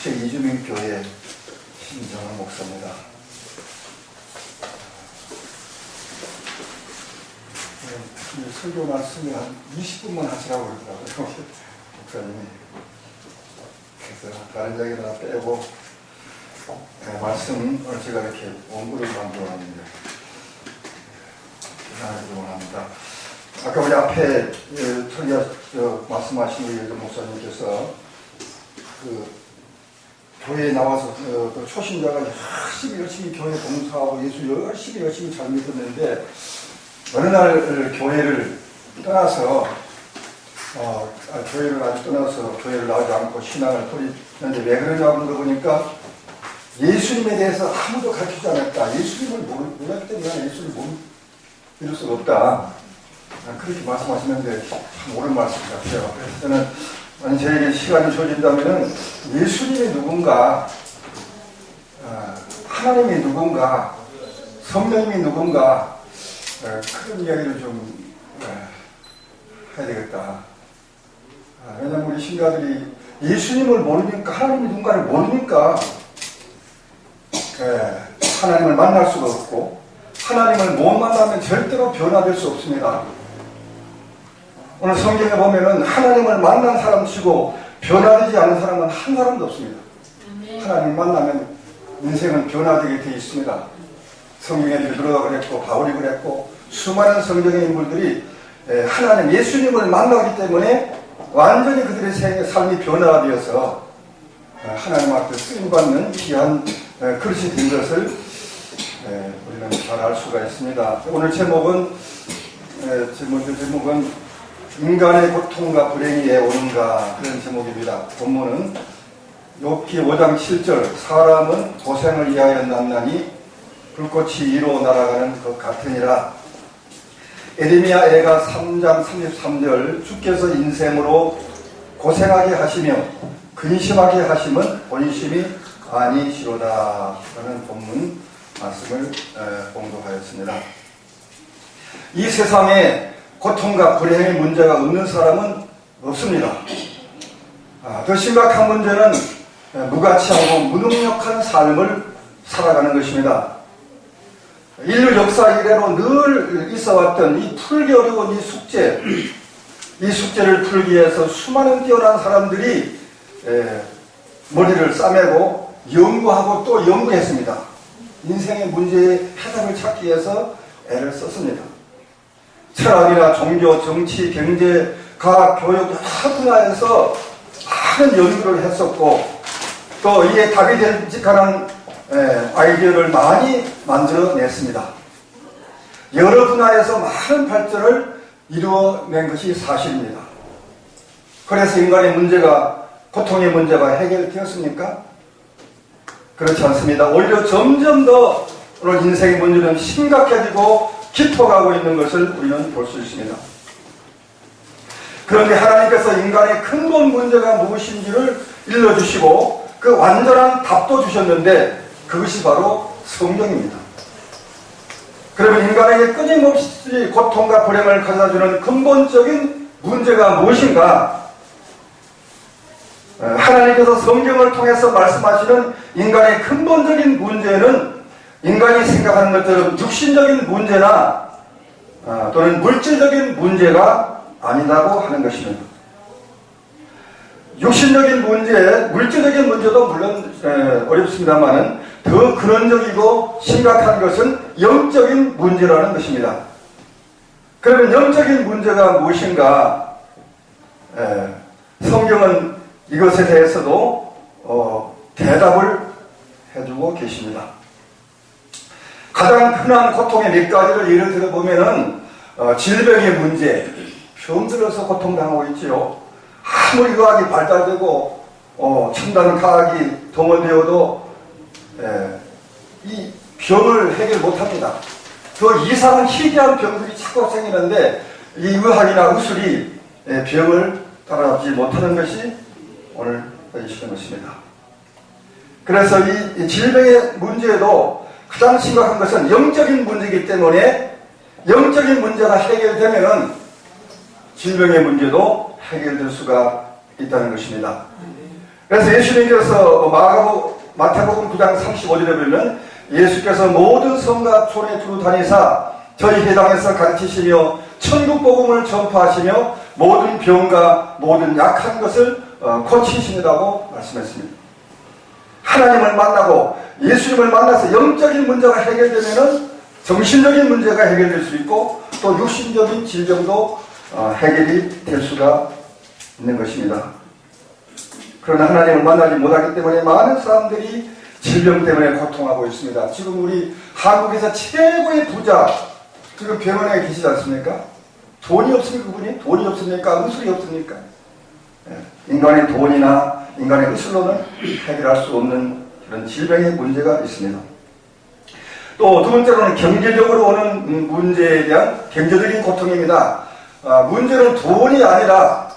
제2주민교회 신정은 목사입니다. 설교 말씀이 한 20분만 하시라고 그러더라고요. 목사님이. 그래서 다른 이야기 다 빼고 말씀을 제가 이렇게 원고를 만들어 놨는데 하나님 원합니다. 아까 우리 앞에 말씀하신 우리 목사님께서 교회에 나와서 초신자가 열심히 교회 봉사하고 예수 열심히 잘 믿었는데 어느 날 교회를 떠나서 교회를 나오지 않고 신앙을 버리는데 왜 그러냐고 물어보니까 예수님에 대해서 아무도 가르치지 않았다. 예수님을 몰랐기 때문에 예수를 믿을 수가 없다. 그렇게 말씀하시는데 참 옳은 말씀 같아요. 그래서 저는 만약 저에게 시간이 주어진다면 예수님이 누군가, 하나님이 누군가, 성령님이 누군가 그런 이야기를 좀 해야 되겠다. 왜냐하면 우리 신자들이 예수님을 모르니까, 하나님이 누군가를 모르니까 하나님을 만날 수가 없고, 하나님을 못 만나면 절대로 변화될 수 없습니다. 오늘 성경에 보면은 하나님을 만난 사람 치고 변화되지 않은 사람은 한 사람도 없습니다. 하나님 만나면 인생은 변화되게 되어 있습니다. 성경에 베드로가 그랬고 바울이 그랬고 수많은 성경의 인물들이 하나님 예수님을 만나기 때문에 완전히 그들의 삶이 변화가 되어서 하나님 앞에 쓰임받는 귀한 그릇이 된 것을 우리는 잘 알 수가 있습니다. 오늘 제목은 인간의 고통과 불행이 왜 오는가 그런 제목입니다. 본문은 욥기 5장 7절 사람은 고생을 위하여 났나니 불꽃이 위로 날아가는 것 같으니라. 에레미야 애가 3장 33절 주께서 인생으로 고생하게 하시며 근심하게 하심은 본심이 아니시로다 라는 본문 말씀을 공독하였습니다. 이 세상에 고통과 불행의 문제가 없는 사람은 없습니다. 더 심각한 문제는 무가치하고 무능력한 삶을 살아가는 것입니다. 인류 역사 이래로 늘 있어왔던 이 풀기 어려운 이 숙제를 풀기 위해서 수많은 뛰어난 사람들이 머리를 싸매고 연구하고 또 연구했습니다. 인생의 문제의 해답을 찾기 위해서 애를 썼습니다. 철학이나 종교, 정치, 경제, 과학, 교육 여러 분야에서 많은 연구를 했었고 또 이에 답이 되직한 아이디어를 많이 만들어냈습니다. 여러 분야에서 많은 발전을 이루어낸 것이 사실입니다. 그래서 인간의 문제가, 고통의 문제가 해결되었습니까? 그렇지 않습니다. 오히려 점점 더 오늘 인생의 문제는 심각해지고 깊어가고 있는 것을 우리는 볼 수 있습니다. 그런데 하나님께서 인간의 근본 문제가 무엇인지를 일러주시고 그 완전한 답도 주셨는데 그것이 바로 성경입니다. 그러면 인간에게 끊임없이 고통과 불행을 가져다주는 근본적인 문제가 무엇인가? 하나님께서 성경을 통해서 말씀하시는 인간의 근본적인 문제는 인간이 생각하는 것처럼 육신적인 문제나 또는 물질적인 문제가 아니라고 하는 것입니다. 육신적인 문제, 물질적인 문제도 물론 어렵습니다만 더 근원적이고 심각한 것은 영적인 문제라는 것입니다. 그러면 영적인 문제가 무엇인가? 성경은 이것에 대해서도 대답을 해주고 계십니다. 가장 흔한 고통의 몇 가지를 예를 들어보면은 질병의 문제, 병들어서 고통당하고 있지요. 아무리 의학이 발달되고 첨단 과학이 동원되어도 이 병을 해결 못합니다. 그 이상한 희귀한 병들이 자꾸 생기는데 이 의학이나 의술이 병을 따라잡지 못하는 것이 오늘 이 시점입니다. 그래서 이 질병의 문제도 가장 심각한 것은 영적인 문제이기 때문에 영적인 문제가 해결되면은 질병의 문제도 해결될 수가 있다는 것입니다. 그래서 예수님께서 마태복음 9장 35절에 보면 예수께서 모든 성과 촌에 두루 다니사 저희 회당에서 가르치시며 천국 복음을 전파하시며 모든 병과 모든 약한 것을 고치시느라고 말씀했습니다. 하나님을 만나고 예수님을 만나서 영적인 문제가 해결되면은 정신적인 문제가 해결될 수 있고 또 육신적인 질병도 해결이 될 수가 있는 것입니다. 그러나 하나님을 만나지 못하기 때문에 많은 사람들이 질병 때문에 고통하고 있습니다. 지금 우리 한국에서 최고의 부자 지금 병원에 계시지 않습니까? 돈이 없습니까? 그분이? 돈이 없습니까? 의술이 없습니까? 인간의 돈이나 인간의 의술로는 해결할 수 없는 그런 질병의 문제가 있습니다. 또 두 번째로는 경제적으로 오는 문제에 대한 경제적인 고통입니다. 문제는 돈이 아니라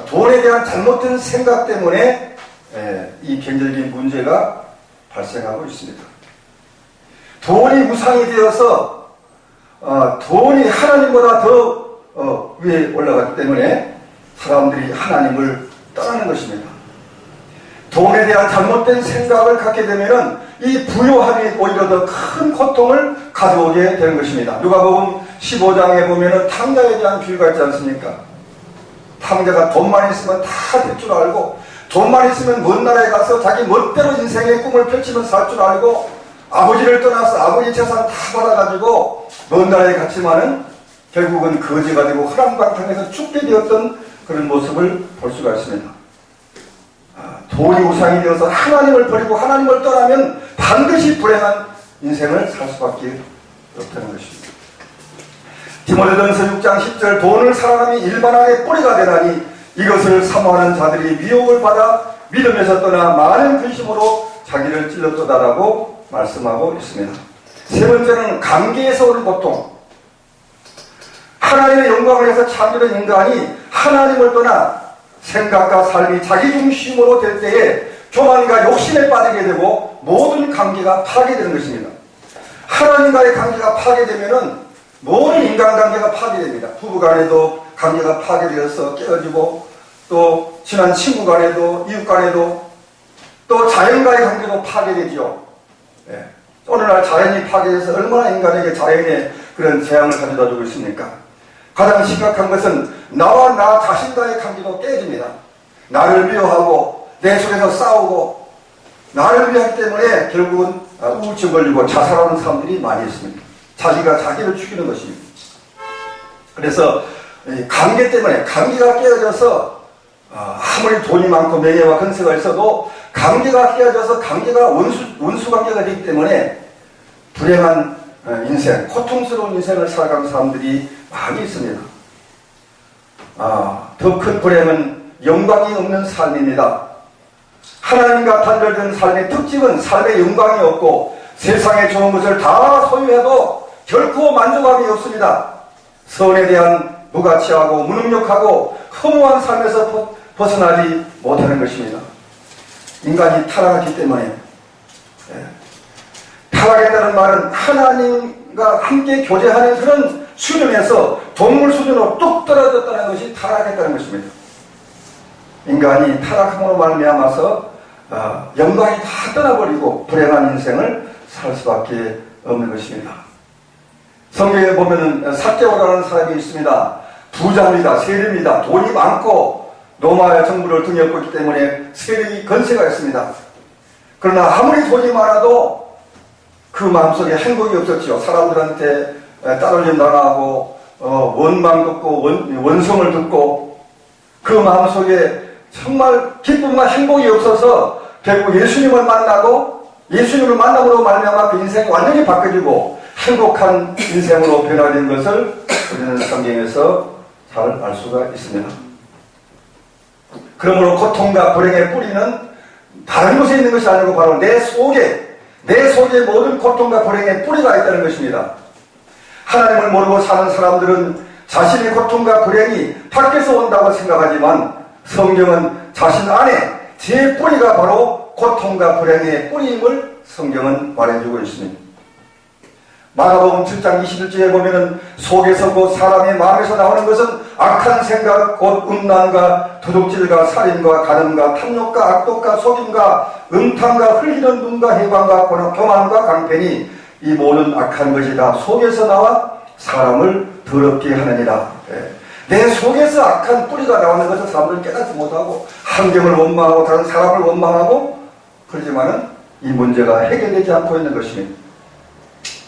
돈에 대한 잘못된 생각 때문에 이 경제적인 문제가 발생하고 있습니다. 돈이 우상이 되어서 돈이 하나님보다 더 위에 올라갔기 때문에 사람들이 하나님을 떠나는 것입니다. 돈에 대한 잘못된 생각을 갖게 되면은 이 부요함이 오히려 더 큰 고통을 가져오게 되는 것입니다. 누가복음 15장에 보면은 탕자에 대한 비유가 있지 않습니까? 탕자가 돈만 있으면 다 될 줄 알고 돈만 있으면 먼 나라에 가서 자기 멋대로 인생의 꿈을 펼치면 살 줄 알고 아버지를 떠나서 아버지 재산 다 받아가지고 먼 나라에 갔지만은 결국은 거지가 되고 허랑방탕에서 죽게 되었던 그런 모습을 볼 수가 있습니다. 돈이 우상이 되어서 하나님을 버리고 하나님을 떠나면 반드시 불행한 인생을 살 수밖에 없다는 것입니다. 디모데전서 6장 10절 돈을 사랑함이 일반화의 뿌리가 되나니 이것을 사모하는 자들이 미혹을 받아 믿음에서 떠나 많은 근심으로 자기를 찔렀도다라고 말씀하고 있습니다. 세 번째는 관계에서 오는 고통. 하나님의 영광을 위해서 창조된 인간이 하나님을 떠나 생각과 삶이 자기 중심으로 될 때에 교만과 욕심에 빠지게 되고 모든 관계가 파괴되는 것입니다. 하나님과의 관계가 파괴되면은 모든 인간관계가 파괴됩니다. 부부간에도 관계가 파괴되어서 깨어지고 또 친한 친구 간에도 이웃 간에도 또 자연과의 관계도 파괴되죠. 오늘날 자연이 파괴돼서 얼마나 인간에게 자연의 그런 재앙을 가져다 주고 있습니까? 가장 심각한 것은 나와 나 자신과의 관계도 깨집니다. 나를 미워하고 내 속에서 싸우고 나를 위하기 때문에 결국은 우울증 걸리고 자살하는 사람들이 많이 있습니다. 자기가 자기를 죽이는 것입니다. 그래서 관계 때문에 관계가 깨어져서 아무리 돈이 많고 명예와 건세가 있어도 관계가 깨어져서 관계가 원수 관계가 되기 때문에 불행한 인생, 고통스러운 인생을 살아가는 사람들이 많이 있습니다. 더 큰 불행은 영광이 없는 삶입니다. 하나님과 단절된 삶의 특징은 삶의 영광이 없고 세상에 좋은 것을 다 소유해도 결코 만족함이 없습니다. 선에 대한 무가치하고 무능력하고 허무한 삶에서 벗어나지 못하는 것입니다. 인간이 타락했기 때문에 타락했다는 말은 하나님과 함께 교제하는 그런 수준에서 동물 수준으로 뚝 떨어졌다는 것이 타락했다는 것입니다. 인간이 타락함으로 말미암아서 영광이 다 떠나버리고 불행한 인생을 살 수밖에 없는 것입니다. 성경에 보면은 삭개오라는 사람이 있습니다. 부자입니다. 세력입니다. 돈이 많고 로마 정부를 등에 업고 있기 때문에 세력이 건세가 있습니다. 그러나 아무리 돈이 많아도 그 마음속에 행복이 없었죠. 사람들한테 따돌림 당하고 원망 듣고 원성을 듣고 그 마음속에 정말 기쁨과 행복이 없어서 결국 예수님을 만나고 예수님을 만남으로 말미암아 그 인생이 완전히 바뀌어지고 행복한 인생으로 변화된 것을 우리는 성경에서 잘 알 수가 있습니다. 그러므로 고통과 불행의 뿌리는 다른 곳에 있는 것이 아니고 바로 내 속에 모든 고통과 불행의 뿌리가 있다는 것입니다. 하나님을 모르고 사는 사람들은 자신의 고통과 불행이 밖에서 온다고 생각하지만 성경은 자신 안에 제 뿌리가 바로 고통과 불행의 뿌리임을 성경은 말해주고 있습니다. 마가복음 7장 21절에 보면은 속에서 곧 사람의 마음에서 나오는 것은 악한 생각, 곧 음란과 도둑질과 살인과 간음과 탐욕과 악독과 속임과 음탕과 흘리는 눈과 해방과 교만과 강패니 이 모든 악한 것이 다 속에서 나와 사람을 더럽게 하느니라. 내 속에서 악한 뿌리가 나오는 것을 사람들은 깨닫지 못하고 환경을 원망하고 다른 사람을 원망하고 그러지만은 이 문제가 해결되지 않고 있는 것입니다.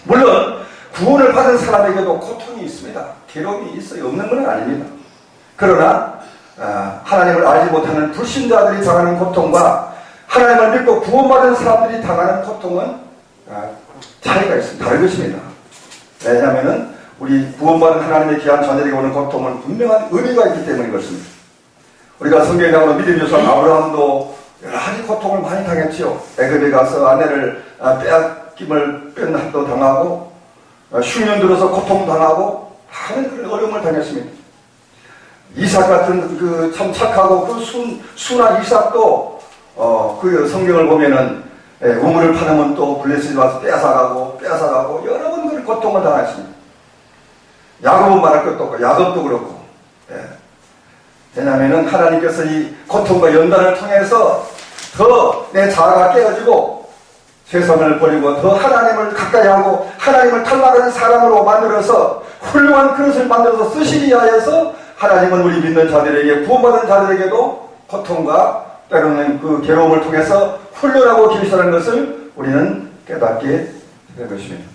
물론 구원을 받은 사람에게도 고통이 있습니다. 괴로움이 있어요. 없는 건 아닙니다. 그러나 하나님을 알지 못하는 불신자들이 당하는 고통과 하나님을 믿고 구원받은 사람들이 당하는 고통은 차이가 있습니다. 다른 것입니다. 왜냐하면 우리 구원받은 하나님의 귀한 자녀에게 오는 고통은 분명한 의미가 있기 때문인 것입니다. 우리가 성경에 나오는 믿음의 조상 아브라함도 여러 가지 고통을 많이 당했지요. 애굽에 가서 아내를 빼앗김을 뺀한도 당하고 흉년 들어서 고통당하고 많은 그런 어려움을 당했습니다. 이삭 같은 참 착하고 순한 이삭도 그 성경을 보면은 우물을 파놓으면 또 블레셋이 와서 빼앗아가고 여러 번 그런 고통을 당했습니다. 야곱은 말할 것도 없고 야곱도 그렇고 왜냐하면 하나님께서 이 고통과 연단을 통해서 더 내 자아가 깨어지고 세상을 버리고 더 하나님을 가까이 하고 하나님을 닮아가는 사람으로 만들어서 훌륭한 그릇을 만들어서 쓰시기 위하여서 하나님은 우리 믿는 자들에게 구원받은 자들에게도 고통과 때로는 그 괴로움을 통해서 훈련하고 계시다는 것을 우리는 깨닫게 된 것입니다.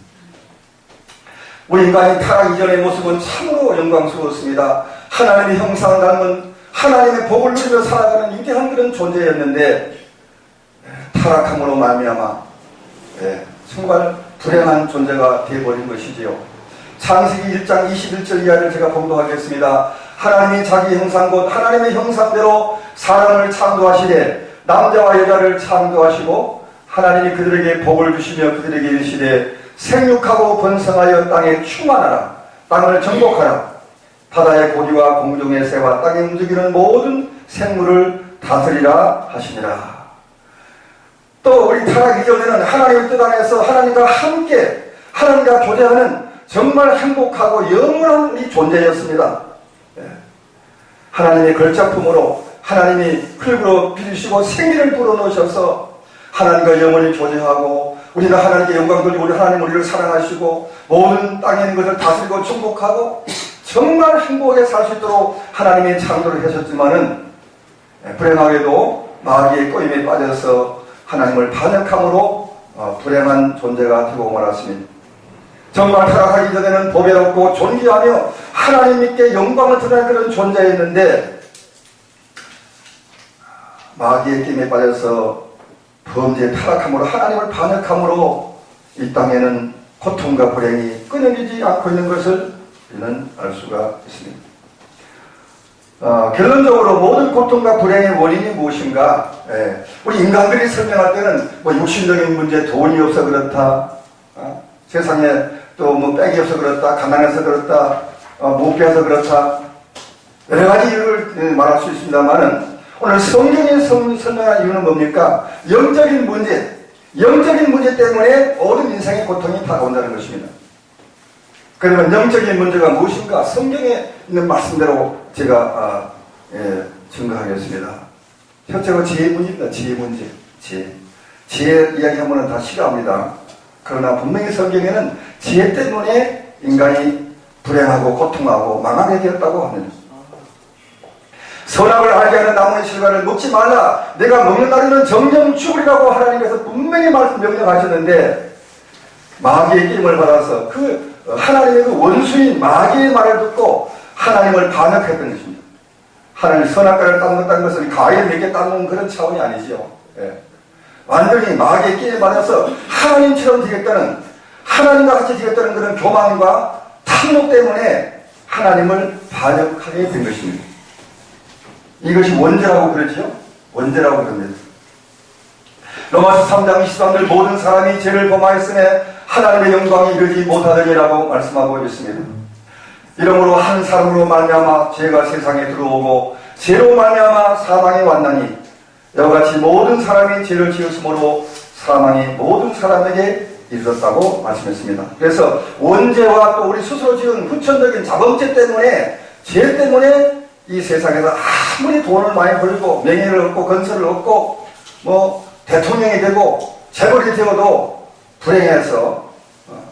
우리 인간이 타락 이전의 모습은 참으로 영광스러웠습니다. 하나님의 형상을 닮은 하나님의 복을 누리며 살아가는 위대한 그런 존재였는데 타락함으로 말미암아 정말 불행한 존재가 되어버린 것이지요. 창세기 1장 21절 이하를 제가 봉독하겠습니다. 하나님이 자기 형상 곧 하나님의 형상대로 사람을 창조하시되 남자와 여자를 창조하시고 하나님이 그들에게 복을 주시며 그들에게 이르시되 생육하고 번성하여 땅에 충만하라. 땅을 정복하라. 바다의 고기와 공중의 새와 땅에 움직이는 모든 생물을 다스리라 하시니라. 또 우리 타락 이전에는 하나님의 뜻 안에서 하나님과 함께 하나님과 교제하는 정말 행복하고 영원한 우리 존재였습니다. 하나님의 걸작품으로 하나님이 흙으로 빚으시고 생기를 불어넣으셔서 하나님과 영원히 교제하고 우리가 하나님께 영광 돌리고 우리 하나님 우리를 사랑하시고 모든 땅에 있는 것을 다스리고 축복하고 정말 행복하게 살 수 있도록 하나님이 창조를 하셨지만은 불행하게도 마귀의 꼬임에 빠져서 하나님을 반역함으로 불행한 존재가 되고 말았습니다. 정말 타락하기 전에는 보배롭고 존귀하며 하나님께 영광을 드러낸 그런 존재였는데 마귀의 끼임에 빠져서 범죄에 타락함으로 하나님을 반역함으로 이 땅에는 고통과 불행이 끊어지지 않고 있는 것을 우리는 알 수가 있습니다. 결론적으로 모든 고통과 불행의 원인이 무엇인가? 우리 인간들이 설명할 때는 뭐 육신적인 문제, 돈이 없어 그렇다, 세상에 또 뭐 빽이 없어 그렇다, 가난해서 그렇다, 못 배워서 그렇다, 여러 가지 이유를 말할 수 있습니다만은 오늘 성경이 설명한 이유는 뭡니까? 영적인 문제 때문에 모든 인생의 고통이 다가온다는 것입니다. 그러면 영적인 문제가 무엇인가? 성경에 있는 말씀대로 제가 증거하겠습니다. 첫째로 지혜 문제입니다. 지혜 문제. 지혜 이야기하면 다 싫어합니다. 그러나 분명히 성경에는 지혜 때문에 인간이 불행하고 고통하고 망하게 되었다고 합니다. 선악을 알게 하는 나무의 실과를 먹지 말라. 내가 먹는 날에는 정령 죽으리라고 하나님께서 분명히 명령하셨는데 마귀의 끼임을 받아서 그 하나님의 그 원수인 마귀의 말을 듣고 하나님을 반역했던 것입니다. 하나님 선악과를 따먹었다는 것은 과일 몇 개 따먹은 그런 차원이 아니지요. 완전히 마귀의 끼임을 받아서 하나님처럼 되겠다는, 하나님과 같이 되겠다는 그런 교만과 탐욕 때문에 하나님을 반역하게 된 것입니다. 이것이 원죄라고 그러지요? 원죄라고 그럽니다. 로마서 3장 23절 모든 사람이 죄를 범하였음에 하나님의 영광이 이르지 못하더니라고 말씀하고 있습니다. 이러므로 한 사람으로 말미암아 죄가 세상에 들어오고 죄로 말미암아 사망이 왔나니 이와 같이 모든 사람이 죄를 지었으므로 사망이 모든 사람에게 이르렀다고 말씀했습니다. 그래서 원죄와 또 우리 스스로 지은 후천적인 자범죄 때문에 죄 때문에 이 세상에서 아무리 돈을 많이 벌고 명예를 얻고 건설을 얻고 뭐 대통령이 되고 재벌이 되어도 불행해서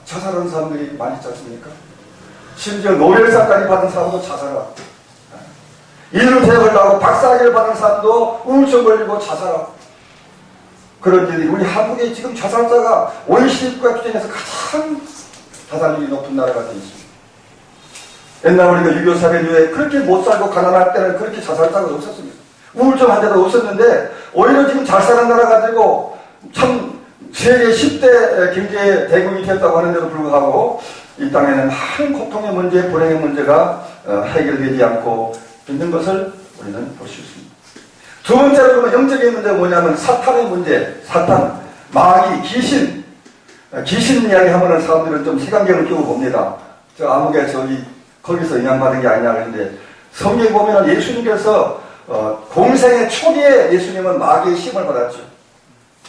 자살하는 사람들이 많이 있지 않습니까? 심지어 노벨상까지 받은 사람도 자살하고, 인류대학을 나오고 박사학위를 받은 사람도 우울증 걸리고 자살하고, 그런 일이 우리 한국에 지금 자살자가 OECD 국가 중에서 가장 자살률이 높은 나라가 되어 있습니다. 옛날 우리가 6.25 사변 이후에 그렇게 못 살고 가난할 때는 그렇게 자살자가 없었습니다. 우울증 환자도 없었는데 오히려 지금 잘 사는 나라 가지고 참 세계 10대 경제 대국이 됐다고 하는데도 불구하고 이 땅에는 많은 고통의 문제, 불행의 문제가 해결되지 않고 있는 것을 우리는 볼 수 있습니다. 두 번째로 보면 영적인 문제가 뭐냐면 사탄의 문제, 사탄, 마귀, 귀신. 귀신 이야기 하면은 사람들은 좀 색안경을 끼고 봅니다. 저 아무개 거기서 영향받은 게 아니냐 그러는데 성경에 보면 예수님께서 공생의 초기에 예수님은 마귀의 힘을 받았죠.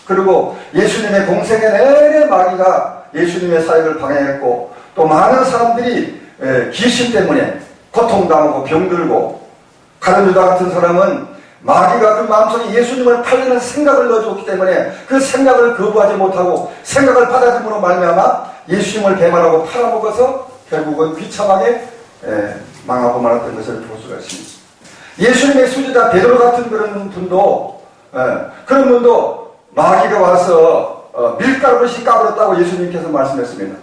그리고 예수님의 공생의 내내 마귀가 예수님의 사역을 방해했고 또 많은 사람들이 귀신 때문에 고통당하고 병들고 가룟 유다 같은 사람은 마귀가 그 마음속에 예수님을 팔리는 생각을 넣어줬기 때문에 그 생각을 거부하지 못하고 생각을 받아들임으로 말미암아 예수님을 배반하고 팔아먹어서 결국은 비참하게 망하고 말았던 것을 볼 수가 있습니다. 예수님의 수제자 베드로 같은 그런 분도 그런 분도 마귀가 와서 밀가루씩 까버렸다고 예수님께서 말씀했습니다.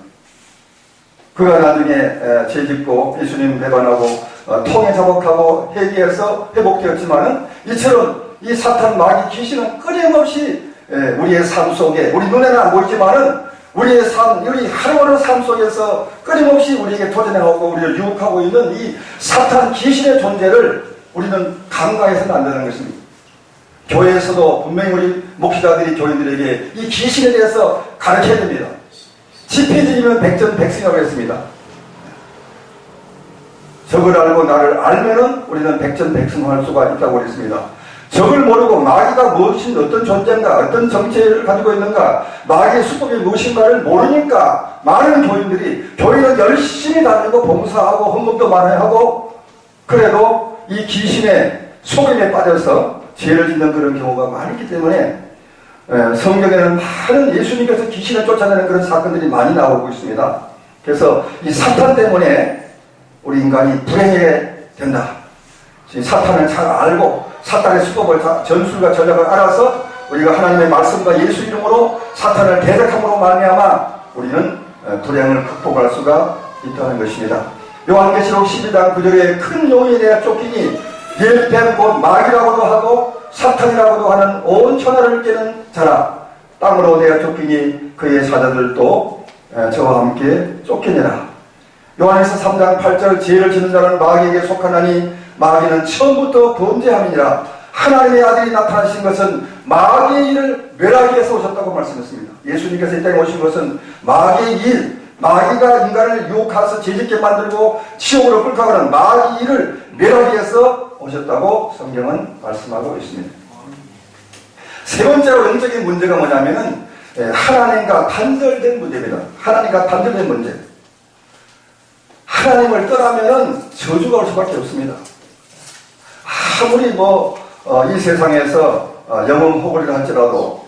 그가 나중에 죄짓고 예수님 배반하고 통에 자복하고 회개해서 회복되었지만은 이처럼 이 사탄 마귀 귀신은 끊임없이 우리의 삶 속에 우리 눈에는 안 보이지만은 우리의 삶, 우리 하루하루 삶 속에서 끊임없이 우리에게 도전해오고 우리를 유혹하고 있는 이 사탄 귀신의 존재를 우리는 간과해서는 안 되는 것입니다. 교회에서도 분명히 우리 목회자들이 교인들에게 이 귀신에 대해서 가르쳐야 됩니다. 지피지면 백전백승이라고 했습니다. 적을 알고 나를 알면은 우리는 백전백승할 수가 있다고 그랬습니다. 적을 모르고 마귀가 무엇인 어떤 존재인가 어떤 정체를 가지고 있는가 마귀의 수법이 무엇인가를 모르니까 많은 교인은 열심히 다니고 봉사하고 헌금도 많이 하고 그래도 이 귀신의 속임에 빠져서 죄를 짓는 그런 경우가 많기 때문에 성경에는 많은 예수님께서 귀신을 쫓아내는 그런 사건들이 많이 나오고 있습니다. 그래서 이 사탄 때문에 우리 인간이 불행하게 된다. 사탄을 잘 알고 사탄의 수법을 전술과 전략을 알아서 우리가 하나님의 말씀과 예수 이름으로 사탄을 대적함으로 말미암아 우리는 불행을 극복할 수가 있다는 것입니다. 요한계시록 12장 9절에 큰 용에 대해 쫓기니 옐뱀 곧 마귀라고도 하고 사탄이라고도 하는 온 천하를 깨는 자라 땅으로 내어 쫓기니 그의 사자들도 저와 함께 쫓기니라. 요한에서 3장 8절 죄를 짓는 자는 마귀에게 속하나니 마귀는 처음부터 범죄함이니라. 하나님의 아들이 나타나신 것은 마귀의 일을 멸하기 위해서 오셨다고 말씀했습니다. 예수님께서 이 땅에 오신 것은 마귀의 일, 마귀가 인간을 유혹해서 죄짓게 만들고 지옥으로 끌고 가는 마귀 일을 멸하기 위해서 오셨다고 성경은 말씀하고 있습니다. 세 번째로 영적인 문제가 뭐냐면은 하나님과 단절된 문제입니다. 하나님과 단절된 문제. 하나님을 떠나면은 저주가 올 수밖에 없습니다. 아무리 이 세상에서 영웅호걸이라 할지라도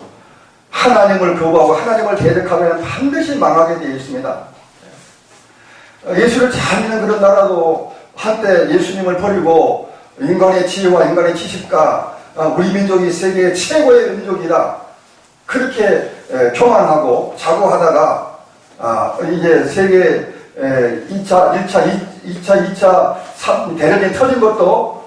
하나님을 거부하고 하나님을 대적하면 반드시 망하게 되어 있습니다. 예수를 잘 믿는 그런 나라도 한때 예수님을 버리고 인간의 지혜와 인간의 지식과 우리 민족이 세계 최고의 민족이다 그렇게 교만하고 자고하다가 이제 세계 2차 대전이 터진 것도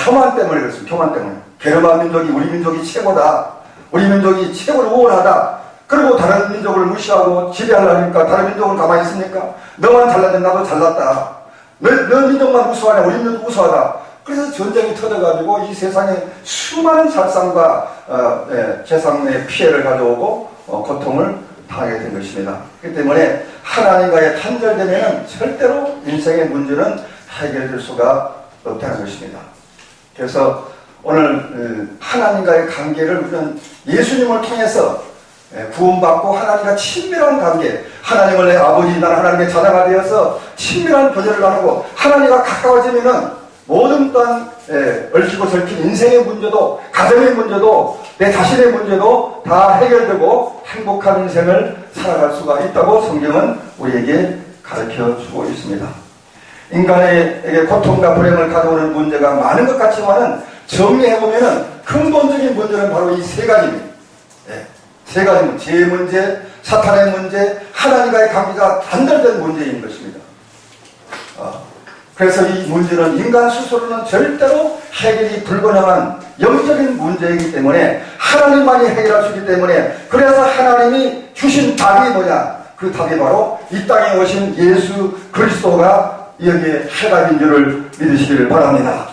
교만 때문에 그렇습니다. 교만 때문에. 게르만 민족이 우리 민족이 최고다. 우리 민족이 최고로 우월하다. 그리고 다른 민족을 무시하고 지배하려니까 다른 민족을 가만히 있습니까? 너만 잘났는데 나도 잘났다. 너 민족만 우수하냐? 우리 민족도 우수하다. 그래서 전쟁이 터져가지고 이 세상에 수많은 살상과 재상의 피해를 가져오고 고통을 당하게 된 것입니다. 그렇기 때문에 하나님과의 단절되면 절대로 인생의 문제는 해결될 수가 없다는 것입니다. 그래서 오늘 하나님과의 관계를 우리는 예수님을 통해서 구원받고 하나님과 친밀한 관계, 하나님을 내 아버지, 나는 하나님의 자녀가 되어서 친밀한 교제를 나누고 하나님과 가까워지면은 모든 또한 얽히고 설킨 인생의 문제도, 가정의 문제도, 내 자신의 문제도 다 해결되고 행복한 인생을 살아갈 수가 있다고 성경은 우리에게 가르쳐주고 있습니다. 인간에게 고통과 불행을 가져오는 문제가 많은 것 같지만은 정리해보면은 근본적인 문제는 바로 이 세 가지입니다. 세 가지는 죄의 문제, 사탄의 문제, 하나님과의 관계가 단절된 문제인 것입니다. 그래서 이 문제는 인간 스스로는 절대로 해결이 불가능한 영적인 문제이기 때문에 하나님만이 해결할 수 있기 때문에, 그래서 하나님이 주신 답이 뭐냐? 그 답이 바로 이 땅에 오신 예수 그리스도가 여기에 해답인 줄을 믿으시기를 바랍니다.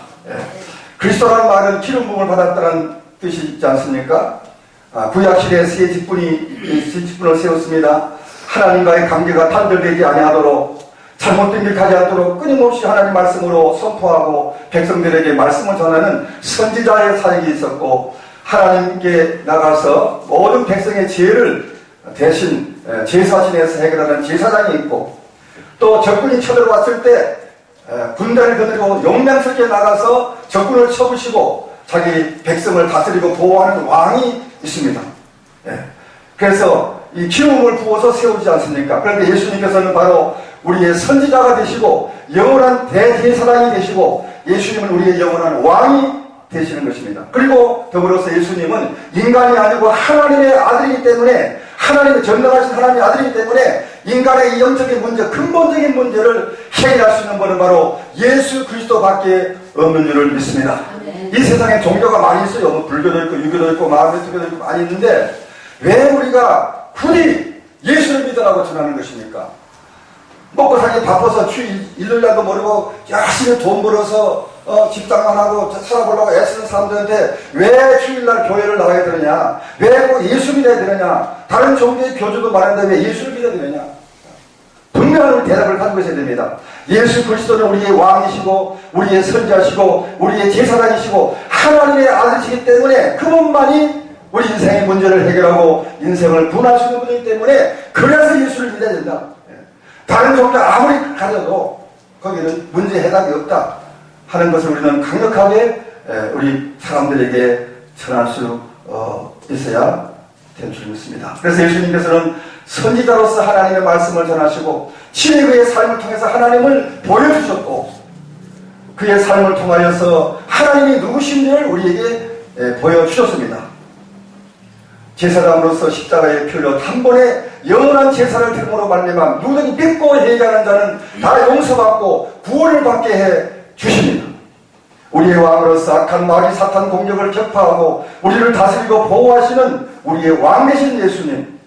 그리스도라는 말은 기름 부음을 받았다는 뜻이 있지 않습니까? 구약시대에 세 직분을 세웠습니다. 하나님과의 관계가 단절되지 아니하도록, 잘못된 길 가지 않도록 끊임없이 하나님 말씀으로 선포하고 백성들에게 말씀을 전하는 선지자의 사역이 있었고, 하나님께 나가서 모든 백성의 죄를 대신 제사신에서 해결하는 제사장이 있고, 또 적군이 쳐들어왔을 때 군단을 거느리고 용맹스럽게 나가서 적군을 쳐부시고 자기 백성을 다스리고 보호하는 왕이 있습니다. 그래서 이 기름을 부어서 세우지 않습니까? 그런데 예수님께서는 바로 우리의 선지자가 되시고 영원한 대제사장이 되시고 예수님은 우리의 영원한 왕이 되시는 것입니다. 그리고 더불어서 예수님은 인간이 아니고 하나님의 아들이기 때문에, 하나님의 전능하신 하나님의 아들이기 때문에 인간의 이 영적인 문제, 근본적인 문제를 해결할 수 있는 분은 바로 예수 그리스도밖에 없는 줄을 믿습니다. 이 세상에 종교가 많이 있어요. 뭐 불교도 있고 유교도 있고 마음의 있고 많이 있는데 왜 우리가 굳이 예수를 믿으라고 전하는 것입니까? 먹고 살기 바빠서 일일날도 모르고 열심히 돈 벌어서 직장만 하고 살아보려고 애쓰는 사람들한테 왜 주일날 교회를 나가야 되느냐, 왜 꼭 예수 믿어야 되느냐, 다른 종교의 교주도 많은데 왜 예수를 믿어야 되느냐. 분명한 대답을 가지고 있어야 됩니다. 예수 그리스도는 우리의 왕이시고 우리의 선지자시고 우리의 제사장이시고 하나님의 아들이시기 때문에 그분만이 우리 인생의 문제를 해결하고 인생을 구원할 수 있는 분이기 때문에, 그래서 예수를 믿어야 된다. 다른 종교 아무리 가져도 거기는 문제 해답이 없다 하는 것을 우리는 강력하게 우리 사람들에게 전할 수 있어야 될 줄 믿습니다. 그래서 예수님께서는 선지자로서 하나님의 말씀을 전하시고 친히 그의 삶을 통해서 하나님을 보여주셨고, 그의 삶을 통하여서 하나님이 누구신지를 우리에게 보여주셨습니다. 제사장으로서 십자가의 피로 단번에 영원한 제사를 드림으로 말미암아 누구든지 믿고 회개하는 자는 다 용서받고 구원을 받게 해 주십니다. 우리의 왕으로서 악한 마귀 사탄 공격을 격파하고 우리를 다스리고 보호하시는 우리의 왕 되신 예수님,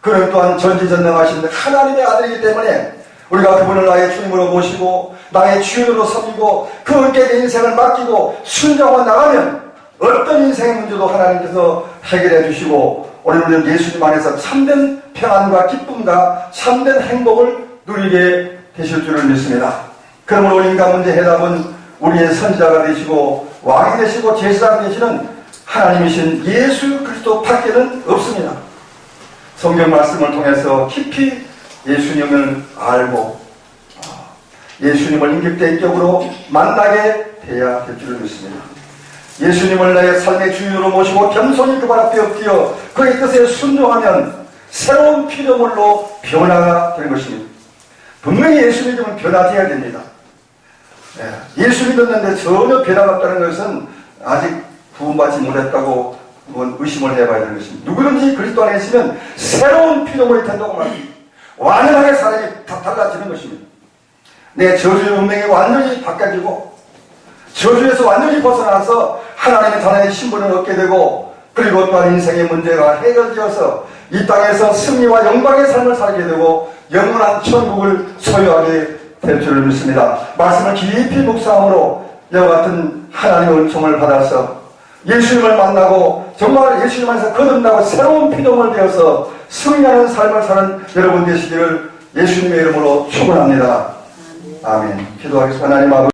그는 또한 전지전능하신 하나님의 아들이기 때문에 우리가 그분을 나의 주님으로 모시고 나의 주인으로 섬기고 그분께 인생을 맡기고 순종하고 나가면 어떤 인생의 문제도 하나님께서 해결해 주시고 우리는 예수님 안에서 참된 평안과 기쁨과 참된 행복을 누리게 되실 줄을 믿습니다. 그러므로 인간 문제 해답은 우리의 선지자가 되시고 왕이 되시고 제사장 되시는 하나님이신 예수 그리스도 밖에는 없습니다. 성경 말씀을 통해서 깊이 예수님을 알고 예수님을 인격대인격으로 만나게 돼야 될 줄을 믿습니다. 예수님을 나의 삶의 주인으로 모시고 겸손히 그분 앞에 엎드려 그의 뜻에 순종하면 새로운 피조물로 변화가 되는 것입니다. 분명히 예수 믿으면 변화되어야 됩니다. 예수 믿었는데 전혀 변화가 없다는 것은 아직 구원받지 못했다고 의심을 해봐야 되는 것입니다. 누구든지 그리스도 안에 있으면 새로운 피조물이 된다고 말합니다. 완전하게 사람이 다 달라지는 것입니다. 내 저주의 운명이 완전히 바뀌어지고 저주에서 완전히 벗어나서 하나님의 자녀의 신분을 얻게 되고, 그리고 또한 인생의 문제가 해결되어서 이 땅에서 승리와 영광의 삶을 살게 되고 영원한 천국을 소유하게 될 줄을 믿습니다. 말씀을 깊이 묵상함으로 이와 같은 하나님의 은총을 받아서 예수님을 만나고 정말 예수님 안에서 거듭나고 새로운 피조물 되어서 승리하는 삶을 사는 여러분 되시기를 예수님의 이름으로 축원합니다. 아멘. 기도하겠습니다. 하나님 아버지.